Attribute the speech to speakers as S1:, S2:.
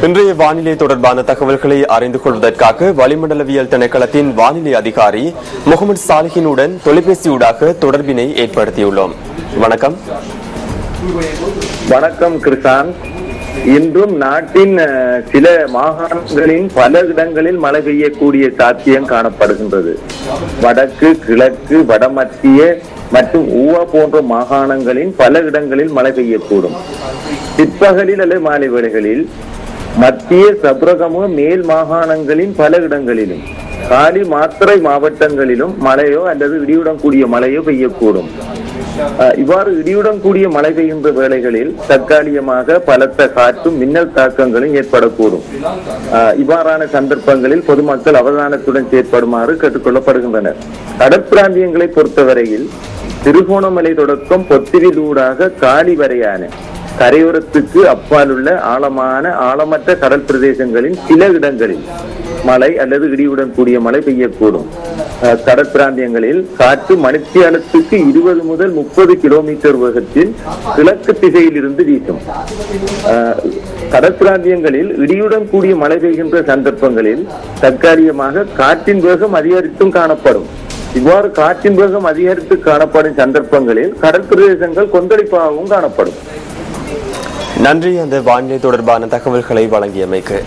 S1: இன்றைய வானிலை தொடர்பான தகவல்களை அறிந்து கொள்வதற்காக வளிமண்டலவியல் திணைக்களத்தின் வானிலை அதிகாரி முகமது சாலிஹினுடன் தொலைபேசியூடாக தொடர்பினை ஏற்படுத்தியுள்ளோம். வணக்கம்.
S2: வணக்கம் கிருஷான். இன்றும் நாட்டின் சில மாகாணங்களின் பல இடங்களில் மழை பெய்யக்கூடிய சாத்தியம் காணப்படுகின்றது. வடக்கு, கிழக்கு, வடமத்திய மற்றும் ஊவா போன்ற மாகாணங்களின் பல இடங்களில் மழை பெய்யக்கூடும். பிற்பகலில் அல்லது மாலை வேளைகளில் மத்திய சப்ரகம மேல் மாகாணங்களின் பல இடங்களிலும் காலி மாத்திரை மாவட்டங்களிலும் மழையோ அல்லது இடியுடன் கூடிய மழையோ பெய்யக்கூடும். இவ்வாறு இடியுடன் கூடிய மழை பெய்கின்ற வேளைகளில் தற்காலிகமாக பலத்த காற்றும் மின்னல் தாக்கங்களும் ஏற்படக்கூடும். இவ்வாறான சந்தர்ப்பங்களில் பொதுமக்கள் அவதானத்துடன் செயற்படுமாறு கேட்டுக்கொள்ளப்படுகின்றனர். கடற்பிராந்தியங்களை பொறுத்தவரையில் திருகோணமலை தொடக்கம் பொத்திரிலூடாக காலி வரையான கரையோரத்துக்கு அப்பால் உள்ள ஆழமற்ற கடல் பிரதேசங்களின் சில இடங்களில் மழை அல்லது இடியுடன் கூடிய மழை பெய்யக்கூடும். கடற்பிராந்தியங்களில் காற்று மணித்தியாலத்துக்கு 20 முதல் 30 கிலோமீட்டர் வேகத்தில் கிழக்கு திசையில் இருந்து வீசும். கடற்பிராந்தியங்களில் இடியுடன் கூடிய மழை பெய்கின்ற சந்தர்ப்பங்களில் தற்காலிகமாக காற்றின் வேகம் அதிகரித்தும் காணப்படும். இவ்வாறு காற்றின் வேகம் அதிகரித்து காணப்படும் சந்தர்ப்பங்களில் கடல் பிரதேசங்கள் கொந்தளிப்பாகவும் காணப்படும்.
S1: நன்றி அந்த வானிலை தொடர்பான தகவல்களை வழங்கியமைக்கு.